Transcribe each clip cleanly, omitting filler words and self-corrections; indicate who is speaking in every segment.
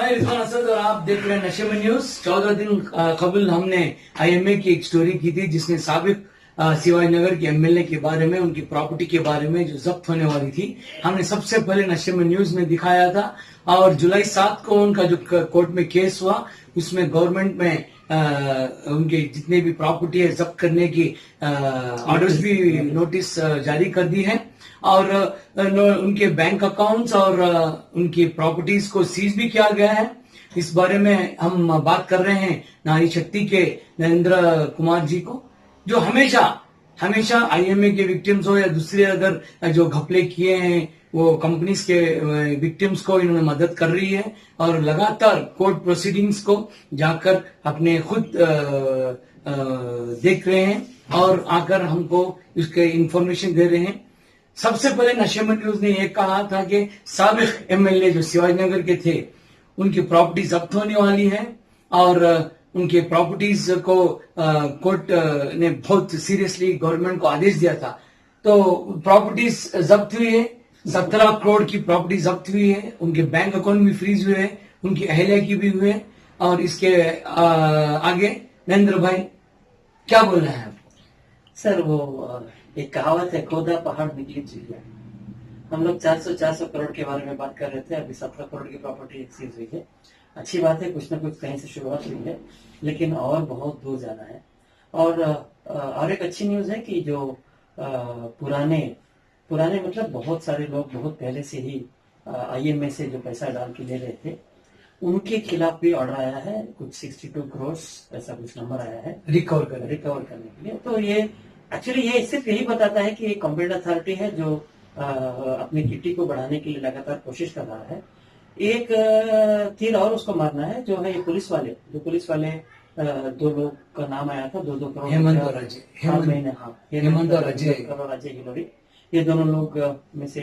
Speaker 1: मैं रिजवान असद और आप देख रहे हैं नशे में न्यूज। 14 दिन कबल हमने आईएमए की एक स्टोरी की थी जिसने साबिक शिवाजी नगर के एमएलए के बारे में, उनकी प्रॉपर्टी के बारे में जो जब्त होने वाली थी, हमने सबसे पहले नशे में न्यूज में दिखाया था। और जुलाई 7 को उनका जो कोर्ट में केस हुआ, उसमें गवर्नमेंट में उनके जितने भी प्रॉपर्टी है जब्त करने की ऑर्डर्स भी नोटिस जारी कर दी है। और उनके बैंक अकाउंट्स और उनकी प्रॉपर्टीज को सीज भी किया गया है। इस बारे में हम बात कर रहे हैं नारी शक्ति के नरेंद्र कुमार जी को, जो हमेशा हमेशा आईएमए के विक्टिम्स हो या दूसरे अगर जो घपले किए हैं वो कंपनीज के विक्टिम्स को इन्होंने मदद कर रही है और लगातार कोर्ट प्रोसीडिंग्स को जाकर अपने खुद देख रहे हैं और आकर हमको इसके इंफॉर्मेशन दे रहे हैं। सबसे पहले नशे में न्यूज ने यह कहा था कि साबिक एमएलए जो शिवाजीनगर के थे, उनकी प्रॉपर्टी जब्त होने वाली है और उनके प्रॉपर्टीज को कोर्ट ने बहुत सीरियसली गवर्नमेंट को आदेश दिया था। तो प्रॉपर्टीज जब्त हुई है, 17 करोड़ की प्रॉपर्टी जब्त हुई है, उनके बैंक अकाउंट भी फ्रीज हुए हैं, उनकी अहलिया की भी हुए हैं। और इसके आगे नरेंद्र भाई क्या बोल रहे हैं?
Speaker 2: सर वो एक कहावत है, खोदा पहाड़ निकली चिड़िया। हम लोग 400 करोड़ के बारे में बात कर रहे थे, अभी 17 करोड़ की प्रॉपर्टी सीज हुई है। अच्छी बात है, कुछ ना कुछ कहीं से शुरुआत हुई है, लेकिन और बहुत दूर जाना है। और एक अच्छी न्यूज है कि जो पुराने मतलब बहुत सारे लोग बहुत पहले से ही आईएमए से जो पैसा डाल के ले रहे थे, उनके खिलाफ भी ऑर्डर आया है। कुछ 62 करोड़ ऐसा कुछ नंबर आया है रिकवर करने के लिए। तो ये एक्चुअली ये सिर्फ यही बताता है कि एक कॉम्पिटेंट अथॉरिटी है जो अपनी किटी को बढ़ाने के लिए लगातार कोशिश कर रहा है। एक तीर और उसको मारना है, जो है ये पुलिस वाले 2 लोग का नाम आया था, 2-2 करोड़
Speaker 1: हेमंत और
Speaker 2: अजय गिलोरी। ये दोनों लोग में से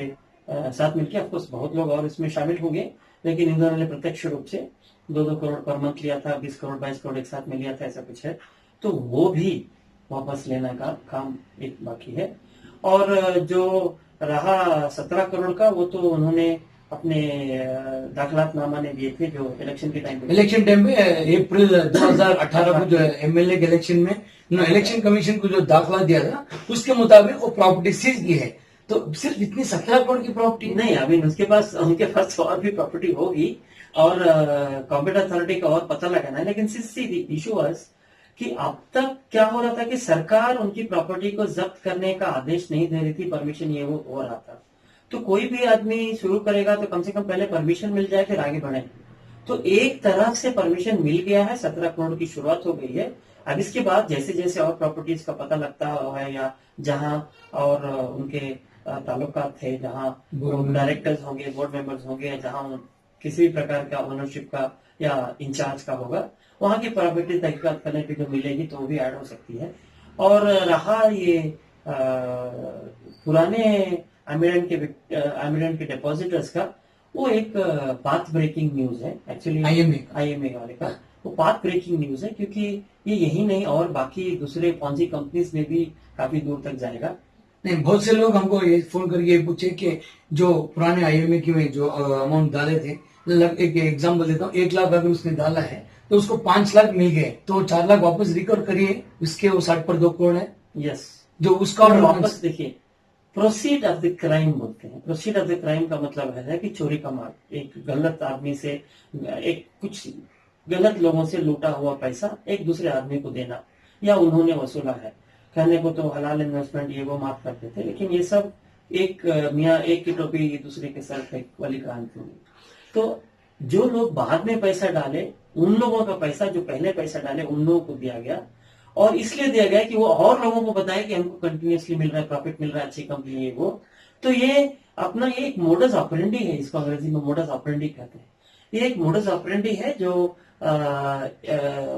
Speaker 2: साथ मिलकर, ऑफकोर्स बहुत लोग और इसमें शामिल होंगे, लेकिन इन दोनों ने प्रत्यक्ष रूप से 2-2 करोड़ पर मंथ लिया था, 20 करोड़ 22 करोड़ एक साथ में लिया था, ऐसा कुछ है। तो वो भी वापस लेने का काम एक बाकी है। और जो रहा 17 करोड़ का, वो तो उन्होंने अपने दाखिलातनामा ने दिए थे जो इलेक्शन टाइम पे
Speaker 1: अप्रैल 2018 को जो एमएलए के इलेक्शन में इलेक्शन कमीशन को जो दाखिला दिया था, उसके मुताबिक वो प्रॉपर्टी सीज की है। तो सिर्फ इतनी 17 करोड़ की प्रॉपर्टी
Speaker 2: नहीं, अभी उनके पास और भी प्रॉपर्टी होगी और कॉम्पिटेंट अथॉरिटी का और पता लगाना है। लेकिन सी इशू वाज कि अब तक क्या हो रहा था कि सरकार उनकी प्रॉपर्टी को जब्त करने का आदेश नहीं दे रही थी, परमिशन ये वो हो रहा था। तो कोई भी आदमी शुरू करेगा तो कम से कम पहले परमिशन मिल जाए, फिर आगे बढ़े। तो एक तरफ से परमिशन मिल गया है, 17 करोड़ की शुरुआत हो गई है। अब इसके बाद जैसे जैसे और प्रॉपर्टीज का पता लगता है या जहां और उनके ताल्लुकात थे, जहां डायरेक्टर्स होंगे, बोर्ड मेंबर्स होंगे, जहां किसी भी प्रकार का ओनरशिप का या इंचार्ज का होगा, वहां की प्रॉपर्टी तहकीकात करने की जो मिलेगी तो वो भी ऐड हो सकती है। और रहा ये पुराने एमिडेंट के डिपॉजिटर्स का, वो एक पाथ ब्रेकिंग न्यूज है एक्चुअली आईएमए वाले का। वो पाथ ब्रेकिंग न्यूज है क्योंकि ये यही नहीं और बाकी दूसरे पॉन्जी कंपनीज में भी काफी दूर तक जाएगा।
Speaker 1: नहीं, बहुत से लोग हमको ये फोन करके ये पूछे कि जो पुराने आईएमए की में जो अमाउंट डाले थे, एक एग्जाम्पल देता हूँ, 1 लाख अगर उसने डाला है तो उसको 5 लाख मिल गए, तो 4 लाख वापस रिकवर करिए, उसके वो 60 पर 2 करोड़ है।
Speaker 2: यस,
Speaker 1: जो उसका
Speaker 2: वापस देखिए, प्रोसीड ऑफ द क्राइम बोलते हैं। प्रोसीड ऑफ द क्राइम का मतलब है कि चोरी का माल, एक गलत आदमी से, एक कुछ गलत लोगों से लूटा हुआ पैसा एक दूसरे आदमी को देना या उन्होंने वसूला है। कहने को तो हलाल इन्वेस्टमेंट ये वो माफ करते थे, लेकिन ये सब एक मियाँ एक की टोपी दूसरे के सर फेंक वाली कहानी थी। तो जो लोग बाद में पैसा डाले, उन लोगों का पैसा, जो पहले पैसा डाले उन लोगों को दिया गया, और इसलिए दिया गया कि वो और लोगों को बताए कि हमको कंटिन्यूअसली मिल रहा है, प्रॉफिट मिल रहा है, अच्छी कंपनी है वो। तो ये अपना ये एक मोडस ऑपरेंडी है, इसको अंग्रेजी में मोडस ऑपरेंडी कहते हैं। ये एक मोडस ऑपरेंडी है जो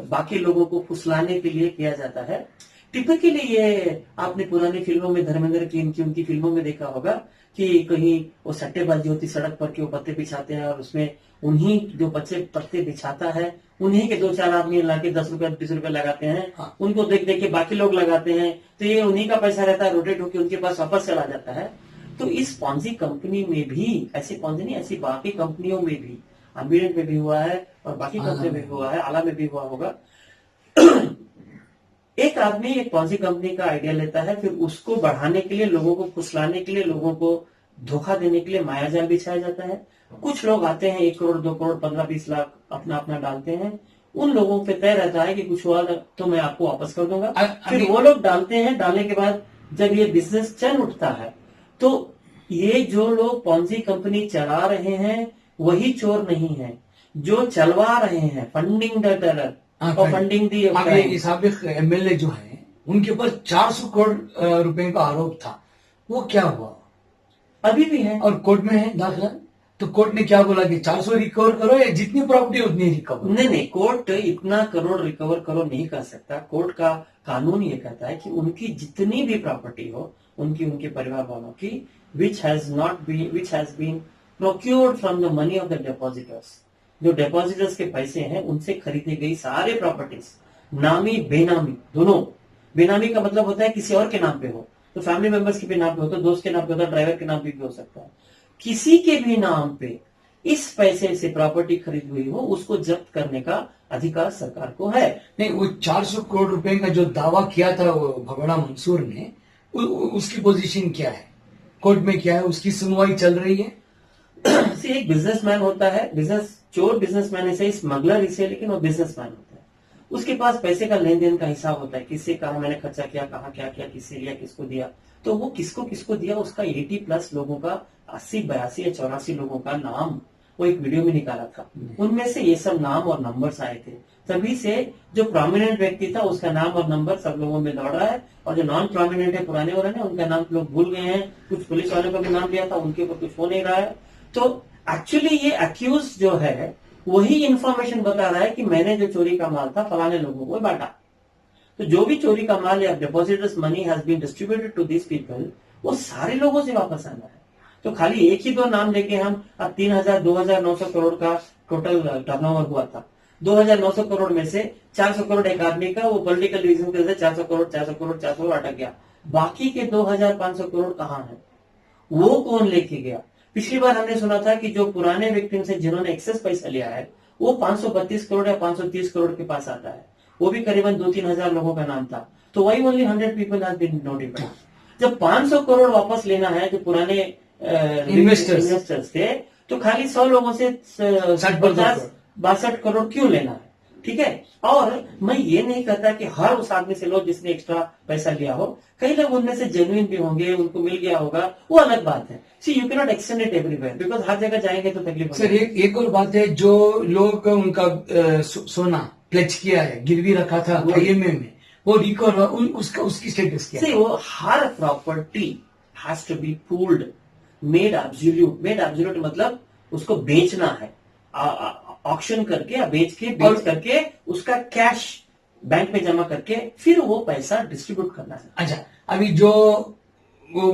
Speaker 2: बाकी लोगों को फुसलाने के लिए किया जाता है। टिपिकली ये आपने पुरानी फिल्मों में धर्मेंद्र की उनकी फिल्मों में देखा होगा कि कहीं वो सट्टेबाजी होती सड़क पर कि वो पत्ते बिछाते हैं और उसमें उन्हीं जो बच्चे पत्ते बिछाता है उन्हीं के 2-4 आदमी लाके 10 रुपए 20 रुपए लगाते हैं। हाँ। उनको देख देख के बाकी लोग लगाते हैं, तो ये उन्हीं का पैसा रहता है, रोटेट होकर उनके पास वापस चला जाता है। तो इस पॉन्जी कंपनी में भी, ऐसी पॉन्जी नहीं, ऐसी बाकी कंपनियों में भी एम्बिडेंट में भी हुआ है और बाकी कंपनी में भी हुआ है, आला में भी हुआ होगा। एक आदमी एक पॉन्जी कंपनी का आइडिया लेता है, फिर उसको बढ़ाने के लिए, लोगों को फुसलाने के लिए, लोगों को धोखा देने के लिए मायाजाल बिछाया जाता है। कुछ लोग आते हैं 1 करोड़ 2 करोड़ 15-20 लाख अपना अपना डालते हैं, उन लोगों पे तय रहता है कि कुछ हुआ तो मैं आपको वापस कर दूंगा। फिर वो लोग डालते हैं, डालने के बाद जब ये बिजनेस चल उठता है तो ये जो लोग पॉन्जी कंपनी चला रहे हैं वही चोर नहीं है, जो चलवा रहे हैं, फंडिंग द टेरर और फंडिंग दी।
Speaker 1: अभी साबिक एमएलए जो है उनके ऊपर 400 करोड़ रुपए का आरोप था, वो क्या हुआ?
Speaker 2: अभी भी है
Speaker 1: और कोर्ट में है दाखिला। तो कोर्ट ने क्या बोला कि 400 रिकवर करो या जितनी प्रॉपर्टी उतनी रिकवर?
Speaker 2: नहीं, कोर्ट इतना करोड़ रिकवर करो नहीं कर सकता। कोर्ट का कानून ये कहता है कि उनकी जितनी भी प्रॉपर्टी हो, उनके परिवार वालों की, which has been procured from the money of the depositors, जो डिपॉजिटर्स के पैसे हैं उनसे खरीदी गई सारे प्रॉपर्टीज, नामी बेनामी दोनों। बेनामी का मतलब होता है किसी और के नाम पे हो, तो फैमिली मेंबर्स के भी नाम पे हो, तो दोस्त के नाम पे होता है, ड्राइवर के नाम पे भी हो सकता है। किसी के भी नाम पे इस पैसे से प्रॉपर्टी खरीद हुई हो, उसको जब्त करने का अधिकार सरकार को है।
Speaker 1: नहीं, वो 400 करोड़ रुपए का जो दावा किया था वो भगोड़ा मंसूर ने, उसकी पोजीशन क्या है कोर्ट में, क्या है उसकी सुनवाई चल रही है?
Speaker 2: एक बिजनेसमैन होता है, चोर बिजनेसमैन ऐसे, स्मगलर इसे, लेकिन वो बिजनेसमैन होता है, उसके पास पैसे का लेन देन का हिसाब होता है, किससे कहा मैंने खर्चा किया, कहा क्या किया, किससे लिया, किसको दिया। तो वो किसको दिया, उसका 80+ लोगों का, 80 82 या 84 लोगों का नाम वो एक वीडियो में निकाला था। उनमें से ये सब नाम और नंबर्स आए थे, तभी से जो प्रोमिनेंट व्यक्ति था उसका नाम और नंबर सब लोगों में दौड़ रहा है, और जो नॉन प्रोमिनेंट है, पुराने वाले ने, उनका नाम लोग भूल गए हैं। कुछ पुलिस वालों का भी नाम लिया था, उनके ऊपर कुछ हो नहीं रहा है। तो एक्चुअली ये अक्यूज जो है वही इंफॉर्मेशन बता रहा है कि मैंने जो चोरी का माल था फलाने लोगों को बांटा। तो जो भी चोरी का माल या depositors money has been distributed to this people, वो सारे लोगों से वापस आना है। तो खाली एक ही 2 नाम लेके हम, अब 2900 करोड़ का टोटल टर्नओवर हुआ था, 2900 करोड़ में से 400 करोड़ एक आदमी का, वो पॉलिटिकल रीजन की वजह से 400 करोड़ अटक गया। बाकी के 2500 करोड़ कहाँ है, वो कौन लेके गया? पिछली बार हमने सुना था कि जो पुराने विक्टिम से जिन्होंने एक्सेस पैसा लिया है वो 532 करोड़ या 530 करोड़ के पास आता है, वो भी करीबन 2-3 हजार लोगों का नाम था। तो वही only 100 people have been notified. जब 500 करोड़ वापस लेना है जो पुराने इन्वेस्टर्स थे, तो खाली 100 लोगों से 62 करोड़ क्यों लेना है? ठीक है। और मैं ये नहीं कहता कि हर उस आदमी से लो जिसने एक्स्ट्रा पैसा लिया हो, कई लोग उनमें से जेन्युइन भी होंगे, उनको मिल गया होगा, वो अलग बात है। See you can not extend it everywhere, because हर जगह जाएंगे तो तकलीफ
Speaker 1: सर एक और बात है, जो लोग उनका सोना प्लेज किया है, गिरवी रखा था आईएमए में, वो रिकवर, उसकी स्टेटस क्या है?
Speaker 2: वो हर property has to be pooled, made absolute मतलब उसको बेचना है, ऑक्शन करके या बेच करके उसका कैश बैंक में जमा करके फिर वो पैसा डिस्ट्रीब्यूट करना है।
Speaker 1: अच्छा, अभी जो वो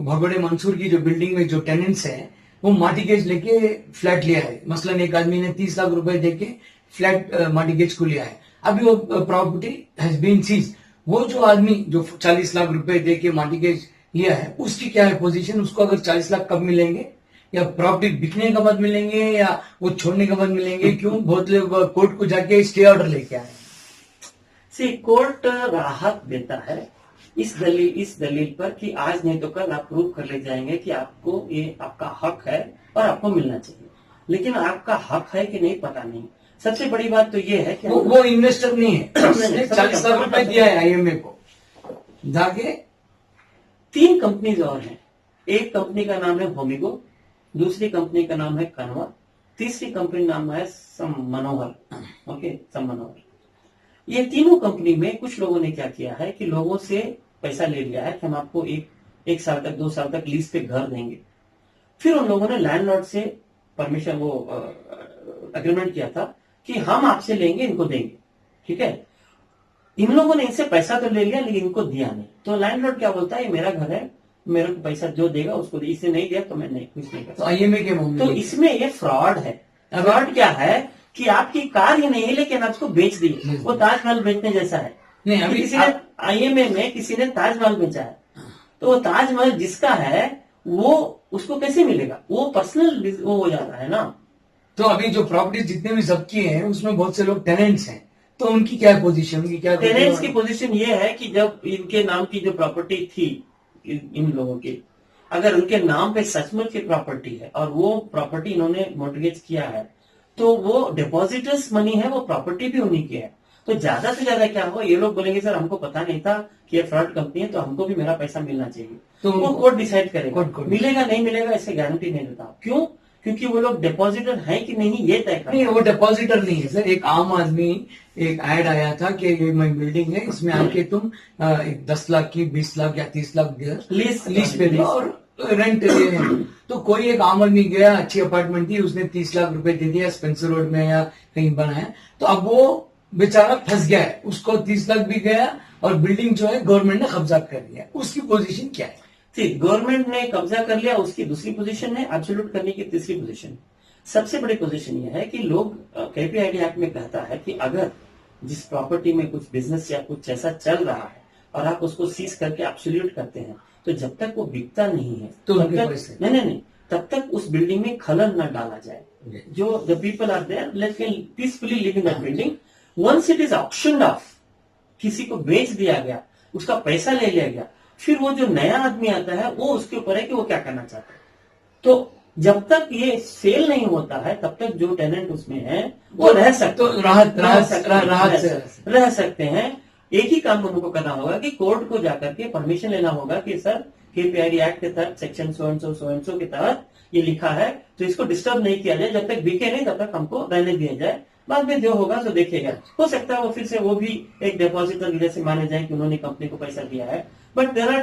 Speaker 1: भगोड़े मंसूर की जो बिल्डिंग में जो टेनेंट्स हैं, वो मार्टिगेज लेके फ्लैट लिया है। मसलन एक आदमी ने 30 लाख रुपए देके फ्लैट मार्टिगेज को लिया है, अभी वो प्रॉपर्टी हैज बीन सीज। वो जो आदमी जो 40 लाख रुपए देके मार्टिगेज लिया है, उसकी क्या है पोजीशन? उसको अगर 40 लाख कब मिलेंगे, या प्रॉपर्टी बिकने के बाद मिलेंगे, या वो छोड़ने के बाद मिलेंगे? क्यों बहुत लोग कोर्ट को जाके स्टे ऑर्डर लेके आए।
Speaker 2: कोर्ट राहत देता है इस दलील पर कि आज नहीं तो कल आप प्रूव कर ले जाएंगे कि आपको ये आपका हक है और आपको मिलना चाहिए। लेकिन आपका हक है कि नहीं पता नहीं। सबसे बड़ी बात तो ये है कि
Speaker 1: वो इन्वेस्टर नहीं है, उसने 40 लाख रुपए दिया है आईएमए को जाके।
Speaker 2: 3 कंपनीज और हैं। एक कंपनी का नाम है होमिगो, दूसरी कंपनी का नाम है कनवा, तीसरी कंपनी नाम है सम मनोहर। ये तीनों कंपनी में कुछ लोगों ने क्या किया है कि लोगों से पैसा ले लिया है कि हम आपको एक साल तक 2 साल तक लीज पे घर देंगे। फिर उन लोगों ने लैंडलॉर्ड से परमिशन वो एग्रीमेंट किया था कि हम आपसे लेंगे, इनको देंगे। ठीक है। इन लोगों ने इनसे पैसा तो ले लिया लेकिन इनको दिया नहीं। तो लैंडलॉर्ड क्या बोलता है, ये मेरा घर है, मेरे को पैसा जो देगा उसको, इसे नहीं दिया तो मैं नहीं कुछ नहीं करता।
Speaker 1: तो आईएमए के मामले
Speaker 2: तो इसमें ये फ्रॉड है। फ्रॉड क्या है कि आपकी कार ही नहीं है लेकिन आप उसको बेच दी। वो ताजमहल बेचने जैसा है। नहीं, अभी किसी ने आईएमए में किसी ने ताजमहल बेचा है, तो वो ताजमहल जिसका है वो उसको कैसे मिलेगा? वो पर्सनल वो हो जाता है ना।
Speaker 1: तो अभी जो प्रॉपर्टी जितने भी जब्त किए हैं उसमें बहुत से लोग टेनेंट्स हैं, तो उनकी क्या पोजीशन, उनकी क्या
Speaker 2: टेनेंट्स की पोजीशन ये है कि जब इनके नाम की जो प्रॉपर्टी थी इन लोगों की, अगर उनके नाम पे सचमुच की प्रॉपर्टी है और वो प्रॉपर्टी इन्होंने मॉर्गेज किया है, तो वो डिपॉजिटर्स मनी है, वो प्रॉपर्टी भी उन्हीं की है। तो ज्यादा से ज्यादा क्या हो, ये लोग बोलेंगे सर हमको पता नहीं था कि ये फ्रॉड कंपनी है, तो हमको भी मेरा पैसा मिलना चाहिए।
Speaker 1: तो
Speaker 2: वो कोर्ट डिसाइड करेगा,
Speaker 1: कोर्ट
Speaker 2: मिलेगा नहीं मिलेगा इससे गारंटी नहीं देता। क्यों? क्योंकि वो लोग डिपॉजिटर है कि नहीं ये तय
Speaker 1: नहीं,
Speaker 2: करता
Speaker 1: वो डिपॉजिटर नहीं है सर। एक आम आदमी, एक ऐड आया था कि ये मैं बिल्डिंग है, इसमें आके तुम 10 लाख की 20 लाख या 30 लाख लीज पे दो और रेंट ये है। तो कोई एक आम आदमी गया, अच्छी अपार्टमेंट थी, उसने 30 लाख रुपए दे दिया, स्पेंसर रोड में या कहीं बनाया, तो अब वो बेचारा फंस गया है, उसको 30 लाख भी गया और बिल्डिंग जो है गवर्नमेंट ने कब्जा कर लिया। उसकी पोजीशन क्या है?
Speaker 2: ठीक, गवर्नमेंट ने कब्जा कर लिया, उसकी दूसरी पोजीशन है, एब्सोल्यूट करने की तीसरी पोजीशन। सबसे बड़ी पोजीशन यह है कि लोग केपीआईडी एक्ट में कहता है कि अगर जिस प्रॉपर्टी में कुछ बिजनेस या कुछ ऐसा चल रहा है और आप उसको सीज करके एब्सोल्यूट करते हैं, तो जब तक वो बिकता नहीं है
Speaker 1: तो
Speaker 2: तब
Speaker 1: उनके
Speaker 2: तक
Speaker 1: पैसे
Speaker 2: नहीं, तब तक उस बिल्डिंग में खलल न डाला जाए। जो the people are there let can peacefully live in that building. Once it is optioned off, किसी को बेच दिया गया, उसका पैसा ले लिया गया, फिर वो जो नया आदमी आता है वो उसके ऊपर है कि वो क्या करना चाहता है। तो जब तक ये सेल नहीं होता है तब तक जो टेनेंट उसमें है वो रह सकते,
Speaker 1: तो
Speaker 2: रह सकते हैं। एक ही काम उनको करना होगा कि कोर्ट को जाकर के परमिशन लेना होगा कि सर केपीआईडी एक्ट के तहत सेक्शन सो एंड सो के तहत ये लिखा है, तो इसको डिस्टर्ब नहीं किया जाए, जब तक बिके नहीं तब तक हमको रहने दिया जाए, बाद में जो होगा तो देखेगा। हो सकता है वो फिर से वो भी एक डिपॉजिटर जैसे माने जाए कि उन्होंने कंपनी को पैसा दिया है। बट देर आर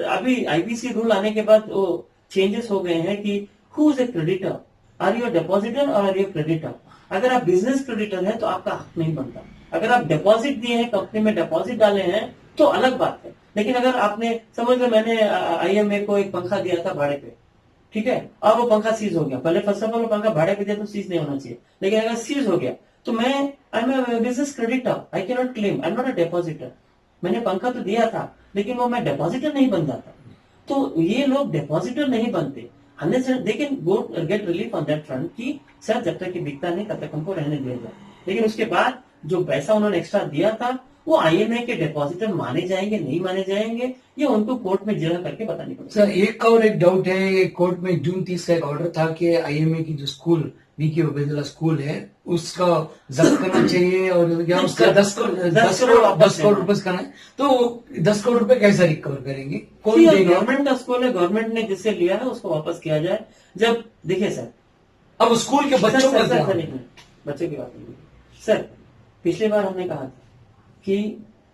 Speaker 2: अभी आईपीसी रूल आने के बाद वो चेंजेस हो गए हैं कि who is a creditor, are you depositor और आर यू क्रेडिटर। अगर आप बिजनेस क्रेडिटर है तो आपका हक नहीं बनता। अगर आप डिपॉजिट दिए हैं, कंपनी में डिपॉजिट डाले हैं, तो अलग बात है। लेकिन अगर आपने समझ लो मैंने आईएमए को एक पंखा दिया था भाड़े पे, ठीक है, अब वो पंखा सीज हो गया, पहले फर्स्ट ऑफ ऑल वो पंखा भाड़े पे दिया तो सीज नहीं होना चाहिए, लेकिन अगर सीज हो गया तो मैं I am a business creditor, I cannot claim, I am not a depositor. मैंने पंखा तो दिया था लेकिन वो मैं डिपॉजिटर नहीं बन जाता। तो ये लोग डिपॉजिटर नहीं बनते, they can go get relief on that front कि सर जब तक कि बिकता नहीं तब तक हमको रहने दिया जाए। लेकिन उसके बाद जो पैसा उन्होंने एक्स्ट्रा दिया था वो आईएमए के डिपॉजिटर माने जाएंगे नहीं माने जाएंगे, ये उनको कोर्ट में जिरह करके बतानी पड़ेगी।
Speaker 1: सर एक और एक डाउट है, कोर्ट में जून 30 का एक ऑर्डर था कि आईएमए की जो स्कूल वीके उबैदुल्ला स्कूल है उसका जब्त करना चाहिए और या उसका 10 करोड़ रुपए करना है, तो 10 करोड़ रुपए कैसे रिकवर करेंगे, कौन देगा?
Speaker 2: गवर्नमेंट का स्कूल है, गवर्नमेंट ने जिससे लिया है उसको वापस किया जाए। जब देखिए सर,
Speaker 1: अब स्कूल के बच्चों का क्या?
Speaker 2: बच्चों की बात नहीं सर, पिछली बार हमने कहा था कि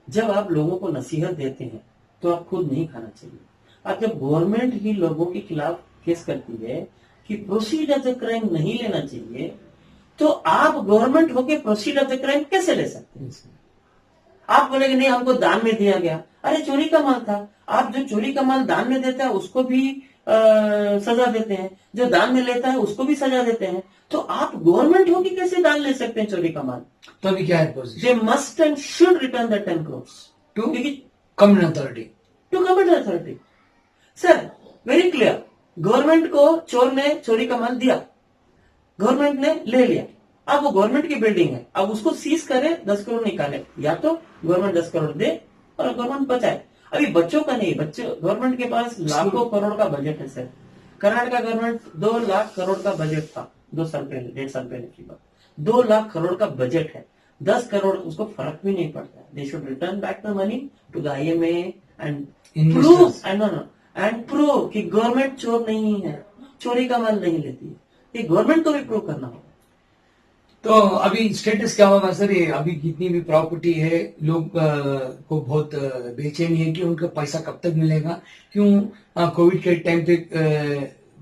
Speaker 2: जब आप लोगों को नसीहत देते हैं तो आप खुद नहीं खाना चाहिए। अब जब गवर्नमेंट ही लोगों के खिलाफ केस करती है कि प्रोसीड एज ए क्राइम नहीं लेना चाहिए, तो आप गवर्नमेंट होके प्रोसीड एज ए क्राइम कैसे ले सकते हैं? आप बोलेंगे नहीं हमको दान में दिया गया, अरे चोरी का माल था। आप जो चोरी का माल दान में देता है उसको भी सजा देते हैं, जो दान में लेता है उसको भी सजा देते हैं, तो आप गवर्नमेंट हो कि कैसे दान ले सकते हैं चोरी का माल?
Speaker 1: तो अभी क्या है position?
Speaker 2: They must and should return the 10 crores
Speaker 1: to community authority,
Speaker 2: to community authority. Sir very clear, government को चोर ने चोरी का माल दिया, गवर्नमेंट ने ले लिया, अब वो गवर्नमेंट की बिल्डिंग है, अब उसको सीज करे, 10 करोड़ निकाले, या तो गवर्नमेंट 10 करोड़ दे और गवर्नमेंट बचाए। अभी बच्चों का नहीं, बच्चे गवर्नमेंट के पास लाखों करोड़ का बजट है सर। कर्नाटक का गवर्नमेंट 2 लाख करोड़ का बजट था 2 साल पहले, 1.5 साल पहले की बात। 2 लाख करोड़ का बजट है, 10 करोड़ उसको फर्क भी नहीं पड़ता। They should return back the money to the IMA and prove and prove कि गवर्नमेंट चोर नहीं है, चोरी का माल नहीं लेती है। ये गवर्नमेंट को भी प्रूव करना होगा।
Speaker 1: तो अभी स्टेटस क्या होगा सर? ये अभी जितनी भी प्रॉपर्टी है, लोग को बहुत बेचैनी है कि उनका पैसा कब तक मिलेगा। क्यों कोविड के टाइम पे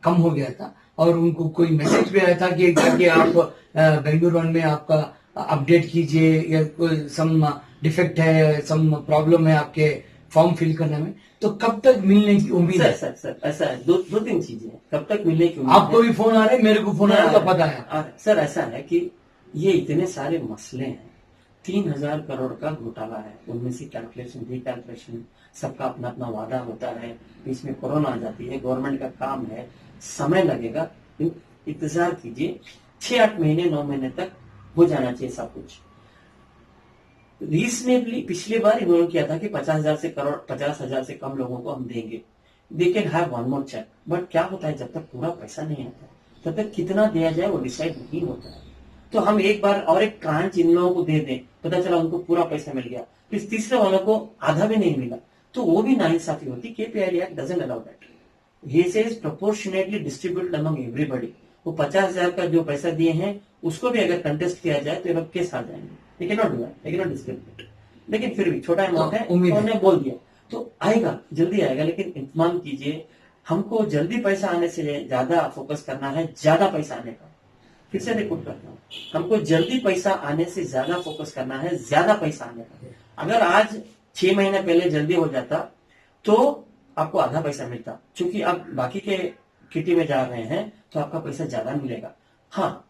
Speaker 1: कम हो गया था और उनको कोई मैसेज भी आया था कि जाके आप बेंगलुरु में आपका अपडेट कीजिए या कोई सम डिफेक्ट है, सम प्रॉब्लम है आपके फॉर्म फिल करने में, तो कब तक मिलने की उम्मीद है?
Speaker 2: सर ऐसा है, दो 3 चीजें हैं कब तक मिलने की उम्मीद।
Speaker 1: आपको भी फोन आ रहे, मेरे को फोन आ रहा, तो पता है
Speaker 2: सर। ऐसा है कि ये इतने सारे मसले हैं, 3000 करोड़ का घोटाला है, उनमें से कैलकुलेशन रिकैलकुलेशन, सबका अपना अपना वादा होता है, बीच में कोरोना आ जाती है, गवर्नमेंट का काम है, समय लगेगा, इंतजार कीजिए। 6-8 महीने 9 महीने तक हो जाना चाहिए सब कुछ। रीजनेबली पिछली बार इन्होंने किया था कि 50,000 से कम लोगों को हम देंगे, they can have one more check. But क्या होता है, जब तक पूरा पैसा नहीं आता तब तक कितना दिया जाए वो डिसाइड नहीं होता है। तो हम एक बार और एक ट्रांच इन लोगों को दे दें, पता चला उनको पूरा पैसा मिल गया, फिर तीसरे वालों को आधा भी नहीं मिला, तो वो भी नाइंसाफी होती। KPI act doesn't allow that. He says proportionately distributed among everybody। वो 50,000 का जो पैसा दिए हैं उसको भी अगर कंटेस्ट किया जाए तो ये लोग केस आ जाएंगे। They cannot do that, they cannot discriminate। लेकिन फिर भी छोटा अमाउंट है, उन्होंने बोल दिया तो आएगा, जल्दी आएगा। लेकिन इंतजाम कीजिए, हमको जल्दी पैसा आने से ज्यादा फोकस करना है ज्यादा पैसा आने का। फिर से रिपोर्ट करता हूँ, हमको जल्दी पैसा आने से ज्यादा फोकस करना है ज्यादा पैसा आने का। अगर आज 6 महीने पहले जल्दी हो जाता तो आपको आधा पैसा मिलता, क्योंकि आप बाकी के किटी में जा रहे हैं तो आपका पैसा ज्यादा मिलेगा। हाँ,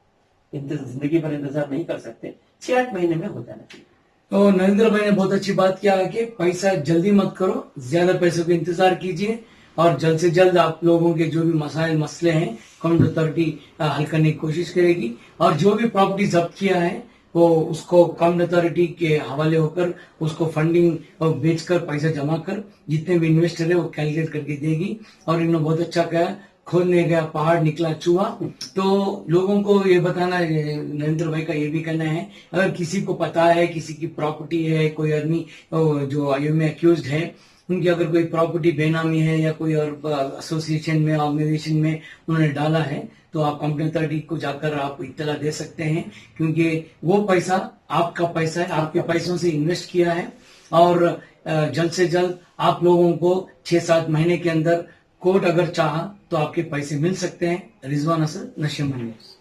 Speaker 2: जिंदगी भर इंतजार नहीं कर सकते, 6-8 महीने में हो जाना चाहिए।
Speaker 1: तो नरेंद्र भाई ने बहुत अच्छी बात किया कि पैसा जल्दी मत करो, ज्यादा पैसों का इंतजार कीजिए और जल्द से जल्द आप लोगों के जो भी मसले हैं काउंटी अथॉरिटी हल करने की कोशिश करेगी। और जो भी प्रॉपर्टी जब्त किया है वो उसको काउंटी अथॉरिटी के हवाले होकर उसको फंडिंग बेचकर पैसा जमा कर जितने भी इन्वेस्टर है वो कैलकुलेट करके देगी। और इन्होंने बहुत अच्छा कहा, खोदने गया पहाड़ निकला चूहा। तो लोगों को ये बताना, नरेंद्र भाई का ये भी कहना है, अगर किसी को पता है किसी की प्रॉपर्टी है, कोई आदमी जो आईओ में अक्यूज्ड है उनकी अगर कोई प्रॉपर्टी बेनामी है या कोई और एसोसिएशन में ऑर्गेनाइजेशन में उन्होंने डाला है तो आप कंपनी अथॉरिटी को जाकर आप इत्तला दे सकते हैं, क्योंकि वो पैसा आपका पैसा है, आपके पैसों से इन्वेस्ट किया है। और जल्द से जल्द आप लोगों को 6-7 महीने के अंदर कोर्ट अगर चाहा तो आपके पैसे मिल सकते हैं। रिजवान असद, नशे न्यूज़।